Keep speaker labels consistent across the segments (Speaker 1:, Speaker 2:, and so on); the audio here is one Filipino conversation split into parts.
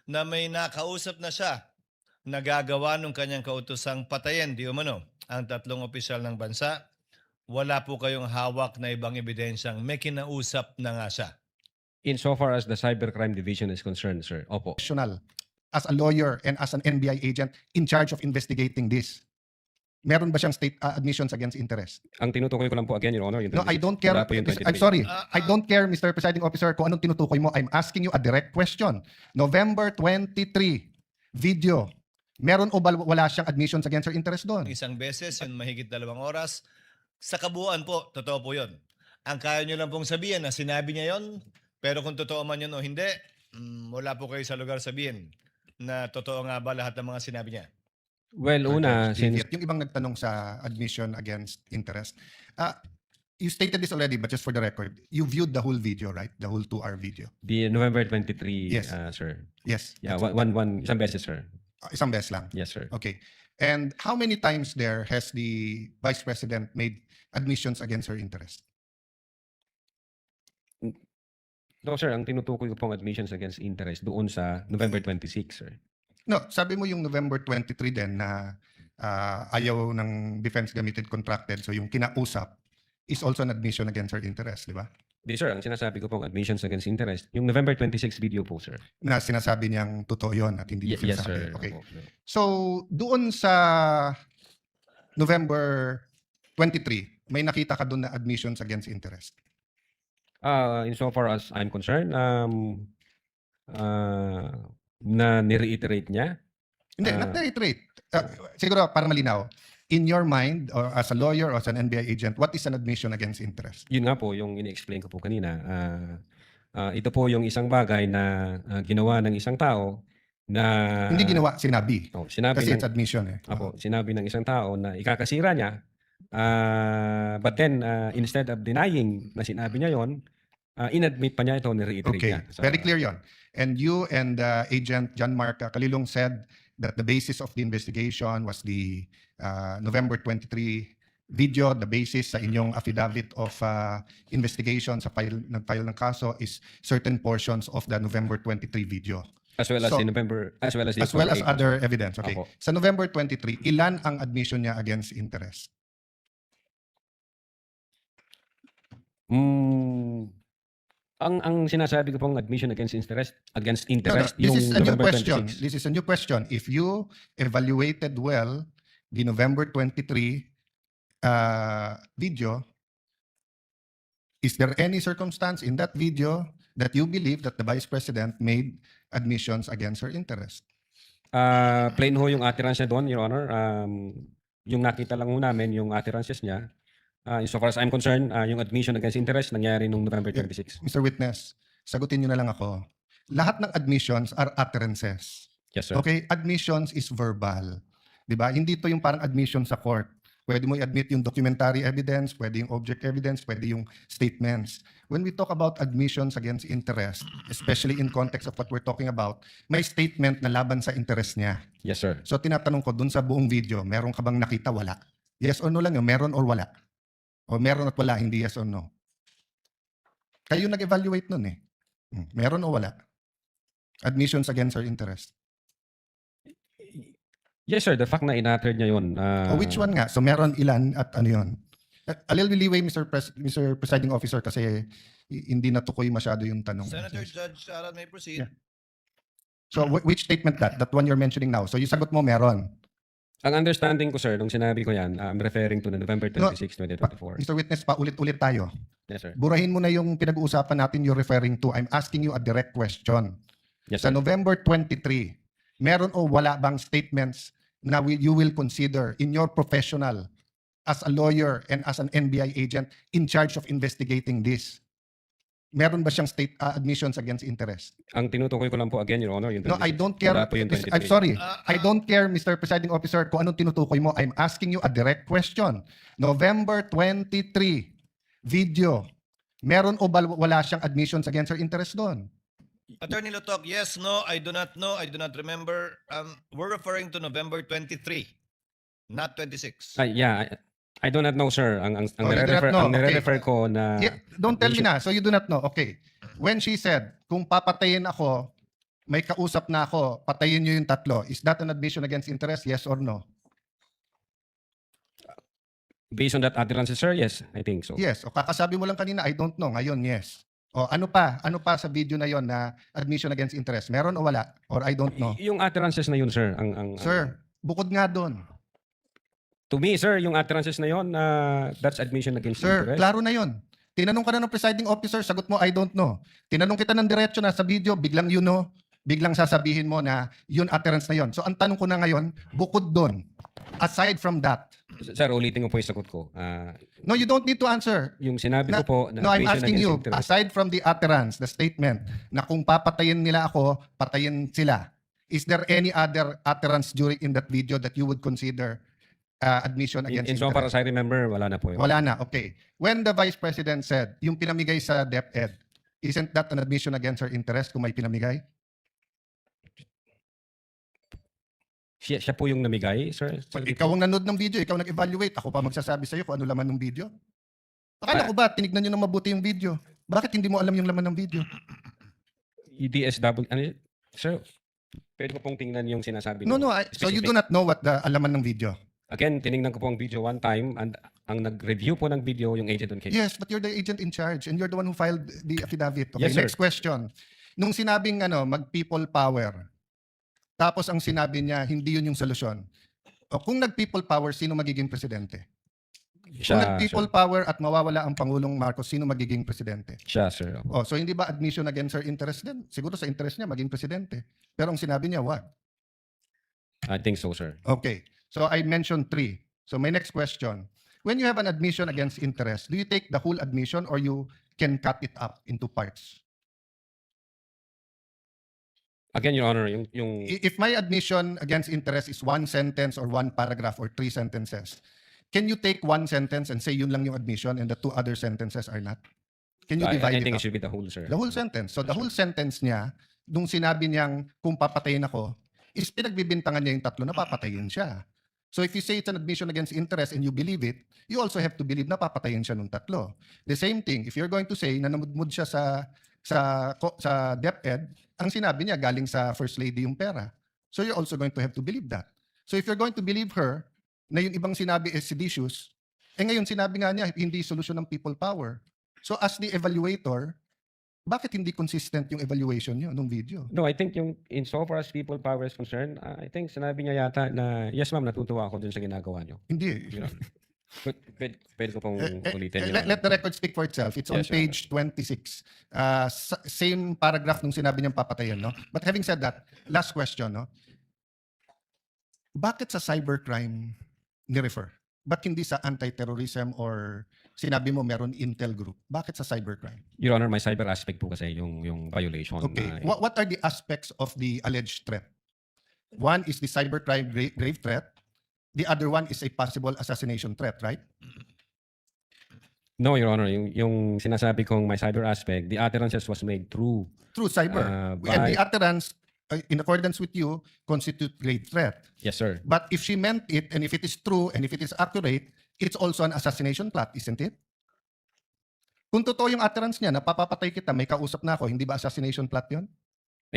Speaker 1: na may nakausap na siya nagagawa ng kanyang kautosang patayin, di umano, ang tatlong opisyal ng bansa, wala po kayong hawak na ibang ebidensyang may kinausap na nga siya.
Speaker 2: Insofar as the Cybercrime Division is concerned, sir, opo.
Speaker 3: Professional, as a lawyer and as an NBI agent in charge of investigating this. Meron ba siyang state admissions against interest?
Speaker 2: Ang tinutukoy ko lang po again, Your Honor, yung
Speaker 3: No, I
Speaker 2: 26.
Speaker 3: don't care.
Speaker 2: Wala po yung
Speaker 3: I'm
Speaker 2: 23.
Speaker 3: sorry. I don't care, Mr. Presiding Officer, kung anong tinutukoy mo. I'm asking you a direct question. November 23, video. Meron o wala siyang admissions against her interest doon?
Speaker 1: Isang beses, yun mahigit 2 oras. Sa kabuuan po, totoo po yun. Ang kaya nyo lang pong sabihin na sinabi niya yon, pero kung totoo man yun o hindi, wala po kayo sa lugar sabihin na totoo nga ba lahat ng mga sinabi niya.
Speaker 2: Well, una, since
Speaker 3: Yung ibang nagtanong sa admission against interest, you stated this already, but just for the record, you viewed the whole video, right? The whole 2-hour video.
Speaker 2: the November 23,
Speaker 3: Yes.
Speaker 2: Sir.
Speaker 3: Yes.
Speaker 2: Yeah,
Speaker 3: that's-
Speaker 2: isang beses, sir.
Speaker 3: Isang beses lang.
Speaker 2: Yes, sir.
Speaker 3: Okay. And how many times there has the Vice President made admissions against her interest?
Speaker 2: No, sir, ang tinutukoy ko pong admissions against interest doon sa November 26, sir.
Speaker 3: No, sabi mo yung November 23 din na ayaw ng defense gamitin contracted, so yung kinausap is also an admission against her interest, di ba?
Speaker 2: Di, sir, ang sinasabi ko pong admissions against interest, yung November 26 video po, sir.
Speaker 3: Na sinasabi niyang totoo yun at hindi niya
Speaker 2: Yes,
Speaker 3: sinasabi.
Speaker 2: sir.
Speaker 3: Okay.
Speaker 2: Opo.
Speaker 3: So, doon sa November 23, may nakita ka doon na admissions against interest.
Speaker 2: Insofar as I'm concerned, na ni-reiterate niya.
Speaker 3: Hindi, not reiterate. Siguro, para malinaw, in your mind, or as a lawyer or as an NBI agent, what is an admission against interest?
Speaker 2: Yun nga po, yung ini-explain ko po kanina. Ito po yung isang bagay na ginawa ng isang tao na...
Speaker 3: Hindi ginawa, sinabi.
Speaker 2: Oh, sinabi
Speaker 3: Kasi
Speaker 2: ng,
Speaker 3: it's admission eh.
Speaker 2: Apo, sinabi ng isang tao na ikakasira niya. But then, instead of denying na sinabi niya yon, inadmit pa niya ito, ni-reiterate
Speaker 3: Okay,
Speaker 2: niya.
Speaker 3: very clear yon. And you and Agent John Mark Kalilong said that the basis of the investigation was the November 23 video. The basis sa inyong affidavit of investigation sa nag-file ng kaso is certain portions of the November 23 video.
Speaker 2: As well as
Speaker 3: So,
Speaker 2: the November, as well as the
Speaker 3: As well as
Speaker 2: October 8.
Speaker 3: other evidence. Okay.
Speaker 2: Apo.
Speaker 3: Sa November 23, ilan ang admission niya against interest?
Speaker 2: Ang sinasabi ko pong admission against interest,
Speaker 3: This
Speaker 2: yung
Speaker 3: is a new
Speaker 2: November
Speaker 3: question.
Speaker 2: 26.
Speaker 3: This is a new question. If you evaluated well the November 23 video, is there any circumstance in that video that you believe that the Vice President made admissions against her interest?
Speaker 2: Plain ho yung utterances niya doon, Your Honor. Yung nakita lang ho namin, yung utterances niya. Insofar as I'm concerned, yung admission against interest nangyari nung November 26.
Speaker 3: Mr. Witness, sagutin niyo na lang ako. Lahat ng admissions are utterances.
Speaker 2: Yes, sir.
Speaker 3: Okay? Admissions is verbal. 'Di ba? Hindi to yung parang admission sa court. Pwede mo i-admit yung documentary evidence, pwede yung object evidence, pwede yung statements. When we talk about admissions against interest, especially in context of what we're talking about, may statement na laban sa interest niya.
Speaker 2: Yes, sir.
Speaker 3: So tinatanong ko dun sa buong video, meron ka bang nakita? Wala. Yes or no lang yun, meron or wala. O meron at wala, hindi yes or no. Kayo nag-evaluate nun eh. Meron o wala? Admissions against her interest.
Speaker 2: Yes, sir. The fact na in-utter niya yun.
Speaker 3: O which one nga? So meron ilan at ano yun? A little leeway, Mr. Presiding Officer, kasi hindi natukoy masyado yung tanong.
Speaker 1: Senator Judge Alan may proceed.
Speaker 3: Yeah. So which statement that? That one you're mentioning now. So yung sagot mo meron.
Speaker 2: Ang understanding ko, sir, nung sinabi ko yan, I'm referring to the November 26, 2024.
Speaker 3: Mr. Witness, paulit-ulit tayo.
Speaker 2: Yes, sir.
Speaker 3: Burahin mo na yung pinag-uusapan natin you're referring to. I'm asking you a direct question.
Speaker 2: Yes,
Speaker 3: Sa
Speaker 2: sir.
Speaker 3: November 23, meron o wala bang statements na you will consider in your professional as a lawyer and as an NBI agent in charge of investigating this? Meron ba siyang state admissions against interest?
Speaker 2: Ang tinutukoy ko lang po again, Your Honor, yung 26.
Speaker 3: No, I don't care.
Speaker 2: Wala po yung 23.
Speaker 3: I'm sorry. I don't care, Mr. Presiding Officer, kung anong tinutukoy mo. I'm asking you a direct question. November 23, video. Meron o wala siyang admissions against her interest doon?
Speaker 1: Attorney Lotok, yes, no, I do not know, I do not remember. We're referring to November 23, not 26.
Speaker 2: Yeah, I do not know, sir. Ang
Speaker 3: you do not know.
Speaker 2: nire-refer ko na...
Speaker 3: Yeah, don't tell me na. So you do not know. Okay. When she said, kung papatayin ako, may kausap na ako, patayin niyo yung tatlo. Is that an admission against interest? Yes or no?
Speaker 2: Based on that utterances, sir, yes, I think so.
Speaker 3: Yes. O kakasabi mo lang kanina, I don't know. Ngayon, yes. O ano pa? Ano pa sa video na yon na admission against interest? Meron o wala? Or I don't know?
Speaker 2: Yung utterances na yun, sir,
Speaker 3: Sir, bukod nga doon.
Speaker 2: to me, sir, yung utterances na yun, that's admission against
Speaker 3: Sir,
Speaker 2: interest.
Speaker 3: klaro na yon. Tinanong ka na ng presiding officer, sagot mo, I don't know. Tinanong kita ng diretso na sa video, biglang you know, biglang sasabihin mo na yun utterance na yon. So ang tanong ko na ngayon, bukod doon, aside from that,
Speaker 2: Sir, ulitin ko po yung sagot ko.
Speaker 3: no, you don't need to answer.
Speaker 2: Yung sinabi ko po na
Speaker 3: No, I'm
Speaker 2: admission
Speaker 3: asking
Speaker 2: against
Speaker 3: you,
Speaker 2: interest.
Speaker 3: aside from the utterance, the statement, na kung papatayin nila ako, patayin sila, is there any other utterance during in that video that you would consider admission against
Speaker 2: In so far
Speaker 3: interest?
Speaker 2: as I remember, wala na po yun.
Speaker 3: Wala na, okay. When the Vice President said, yung pinamigay sa DepEd, isn't that an admission against her interest kung may pinamigay?
Speaker 2: Siya po yung namigay, sir?
Speaker 3: Ikaw ang nanood ng video, ikaw nag-evaluate, ako pa magsasabi sa'yo kung ano laman ng video. Akala ko ba, tinignan nyo ng mabuti yung video? Bakit hindi mo alam yung laman ng video?
Speaker 2: EDSW, ano yun? Sir, pwede ko pong tingnan yung sinasabi
Speaker 3: No,
Speaker 2: niyo.
Speaker 3: no, so you
Speaker 2: Specific.
Speaker 3: do not know what the alaman ng video?
Speaker 2: Again, tinignan ko po ang video one time and ang nag-review po ng video yung agent on case.
Speaker 3: Yes, but you're the agent in charge and you're the one who filed the affidavit. Okay,
Speaker 2: Yes, sir.
Speaker 3: next question. Nung sinabing mag-people power, tapos ang sinabi niya, hindi yun yung solusyon. O kung nag-people power, sino magiging presidente? Kung
Speaker 2: Siya,
Speaker 3: nag-people
Speaker 2: sir.
Speaker 3: power at mawawala ang Pangulong Marcos, sino magiging presidente?
Speaker 2: Siya, sir.
Speaker 3: O, so hindi ba admission against her interest din? Siguro sa interest niya, maging presidente. Pero ang sinabi niya, wag.
Speaker 2: I think so, sir.
Speaker 3: Okay. So I mentioned 3. So my next question. When you have an admission against interest, do you take the whole admission or you can cut it up into parts?
Speaker 2: Again, Your Honor, yung
Speaker 3: If my admission against interest is 1 sentence or 1 paragraph or 3 sentences, can you take 1 sentence and say yun lang yung admission and the 2 other sentences are not? Can you divide
Speaker 2: I
Speaker 3: it
Speaker 2: think
Speaker 3: up?
Speaker 2: it should be the whole, sir.
Speaker 3: The whole sentence. So the whole sentence niya, nung sinabi niyang kung papatayin ako, is pinagbibintangan niya yung tatlo na papatayin siya. So if you say it's an admission against interest and you believe it, you also have to believe na papatayin siya nung tatlo. The same thing, if you're going to say na namudmud siya sa DepEd, ang sinabi niya galing sa First Lady yung pera. So you're also going to have to believe that. So if you're going to believe her na yung ibang sinabi is seditious, ngayon sinabi nga niya hindi solusyon ng people power. So as the evaluator, bakit hindi consistent yung evaluation niyo nung video?
Speaker 2: No, I think yung insofar as people power is concerned, I think sinabi niya yata na, yes ma'am, natutuwa ako dun sa ginagawa niyo.
Speaker 3: Hindi.
Speaker 2: Your Honor. Pwede ko pong ulitin. Your
Speaker 3: Let the
Speaker 2: Honor.
Speaker 3: record speak for itself. It's on
Speaker 2: Yes, Your
Speaker 3: page 26. Same paragraph nung sinabi niyang papatayin, no? But having said that, last question, no? Bakit sa cybercrime ni-refer? Ba't hindi sa anti-terrorism or sinabi mo meron intel group? Bakit sa cybercrime?
Speaker 2: Your Honor, may cyber aspect po kasi yung violation.
Speaker 3: Okay. What are the aspects of the alleged threat? One is the cybercrime grave threat. The other one is a possible assassination threat, right?
Speaker 2: No, Your Honor, yung sinasabi kong may cyber aspect, the utterances was made through
Speaker 3: Through cyber. And the utterance, in accordance with you, constitute grave threat.
Speaker 2: yes, sir.
Speaker 3: But if she meant it, and if it is true, and if it is accurate, it's also an assassination plot, isn't it? Kung totoo yung utterance niya, napapatay kita, may kausap na ako, hindi ba assassination plot yun?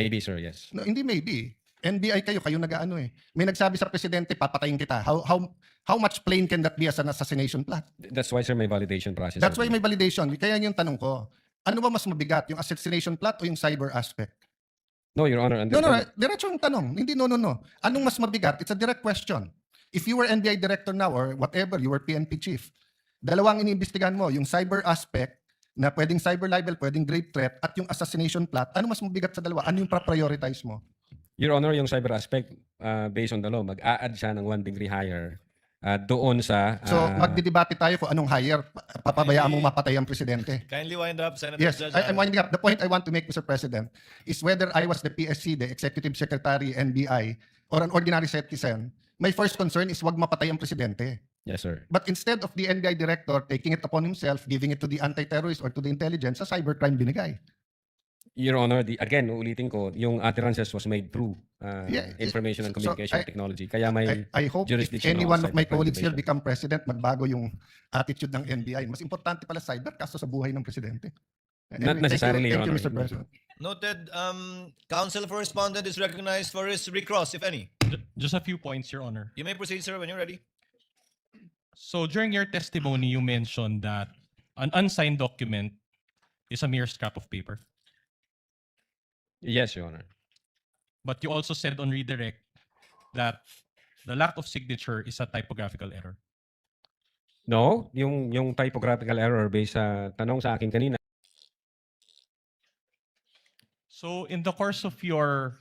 Speaker 2: Maybe, sir, yes.
Speaker 3: No, hindi maybe. NBI kayo nag-ano eh. May nagsabi sa presidente, papatayin kita. How much plain can that be as an assassination plot?
Speaker 2: That's why, sir, may validation process.
Speaker 3: That's why may validation. Kaya yung tanong ko, ano ba mas mabigat, yung assassination plot o yung cyber aspect?
Speaker 2: No, Your Honor.
Speaker 3: No, diretso yung tanong. Hindi, no. Anong mas mabigat? It's a direct question. If you were NBI director now or whatever, you were PNP chief, dalawang iniimbestigahan mo, yung cyber aspect na pwedeng cyber libel, pwedeng grave threat, at yung assassination plot, ano mas mabigat sa dalawa? Ano yung prioritize mo?
Speaker 2: Your Honor, yung cyber aspect, based on the law, mag-a-add siya ng 1 degree higher doon sa...
Speaker 3: So, magdidebate tayo kung anong higher, papabayaan mong mapatay ang presidente.
Speaker 1: Kindly wind up, Senator
Speaker 3: Yes,
Speaker 1: Judge.
Speaker 3: I'm winding up. The point I want to make, Mr. President, is whether I was the PSC, the Executive Secretary, NBI, or an ordinary citizen, my first concern is wag mapatay ang presidente.
Speaker 2: Yes, sir.
Speaker 3: But instead of the NBI director taking it upon himself, giving it to the anti-terrorist or to the intelligence, sa cybercrime binigay.
Speaker 2: Your Honor, again, uulitin ko, yung utterances was made through
Speaker 3: Yeah,
Speaker 2: information and
Speaker 3: so
Speaker 2: communication technology. Kaya may
Speaker 3: I hope if
Speaker 2: jurisdiction
Speaker 3: any
Speaker 2: of
Speaker 3: one of my
Speaker 2: cybercrime
Speaker 3: colleagues here
Speaker 2: division.
Speaker 3: become president, magbago yung attitude ng NBI. Mas importante pala cyber kaso sa buhay ng presidente.
Speaker 2: Not necessarily, Your
Speaker 3: Thank you,
Speaker 2: Honor.
Speaker 3: Mr. President.
Speaker 1: Noted. Counsel for respondent is recognized for his recross, if any.
Speaker 4: Just a few points, Your Honor.
Speaker 1: You may proceed, sir, when you're ready.
Speaker 4: So during your testimony, you mentioned that an unsigned document is a mere scrap of paper.
Speaker 2: Yes, Your Honor.
Speaker 4: But you also said on redirect that the lack of signature is a typographical error.
Speaker 2: No, yung typographical error based sa tanong sa akin kanina.
Speaker 4: So in the course of your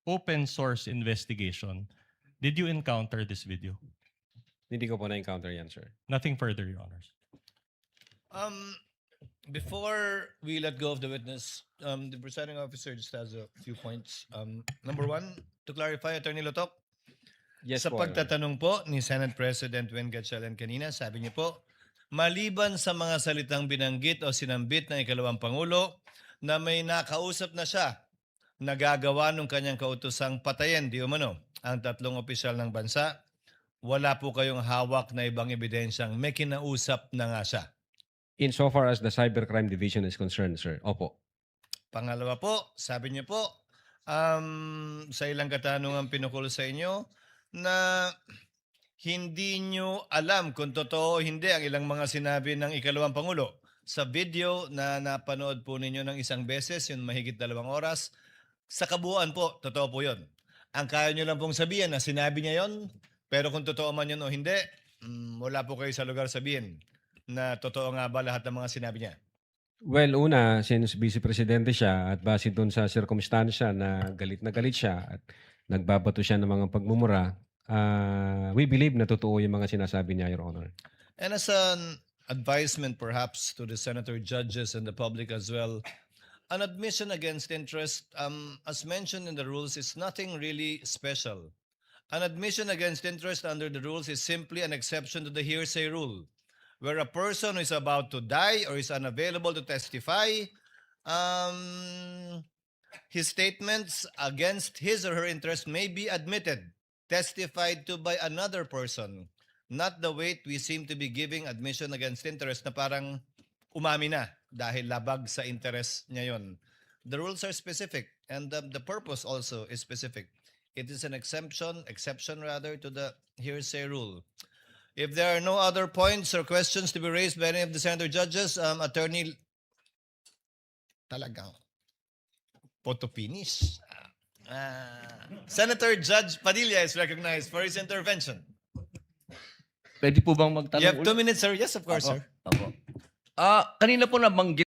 Speaker 4: open source investigation, did you encounter this video?
Speaker 2: Hindi ko po na-encounter yan, sir.
Speaker 4: Nothing further, Your Honors.
Speaker 1: Before we let go of the witness, the presiding officer just has a few points. Number one, to clarify, Attorney Lotok,
Speaker 2: Yes
Speaker 1: sa
Speaker 2: po, Your Honor.
Speaker 1: pagtatanong po ni Senate President Wen Gatchalian kanina, sabi niyo po, maliban sa mga salitang binanggit o sinambit ng ikalawang Pangulo na may nakausap na siya na gagawa ng kanyang kautosang patayin, di umano, ang tatlong opisyal ng bansa, wala po kayong hawak na ibang ebidensyang may kinausap na nga siya.
Speaker 2: Insofar as the Cybercrime Division is concerned, sir. Opo.
Speaker 1: Pangalawa po, sabi niyo po, sa ilang katanungan pinukul sa inyo, na hindi nyo alam kung totoo o hindi ang ilang mga sinabi ng ikalawang Pangulo. Sa video na napanood po ninyo ng isang beses, yung mahigit 2 oras, sa kabuuan po, totoo po yun. Ang kaya nyo lang pong sabihin na sinabi niya yon, pero kung totoo man yun o hindi, wala po kayo sa lugar sabihin na totoo nga ba lahat ng mga sinabi niya.
Speaker 2: Well, una, since Vice Presidente siya at base doon sa sirkumstansya na galit siya at nagbabato siya ng mga pagmumura, we believe na totoo yung mga sinasabi niya, Your Honor.
Speaker 1: And as an advisement perhaps to the senator judges and the public as well, an admission against interest, as mentioned in the rules, is nothing really special. An admission against interest under the rules is simply an exception to the hearsay rule, where a person who is about to die or is unavailable to testify, his statements against his or her interest may be admitted, testified to by another person, not the weight we seem to be giving admission against interest na parang umami na dahil labag sa interest niya yon. The rules are specific and the purpose also is specific. It is an exception rather to the hearsay rule. If there are no other points or questions to be raised by any of the senator judges, Attorney talagang photo finish. Senator Judge Padilla is recognized for his intervention.
Speaker 5: Pwede po bang magtanong
Speaker 1: You have 2
Speaker 5: ulit?
Speaker 1: minutes, sir. Yes, of course,
Speaker 5: Opo.
Speaker 1: sir.
Speaker 5: Opo. Kanina po nabanggit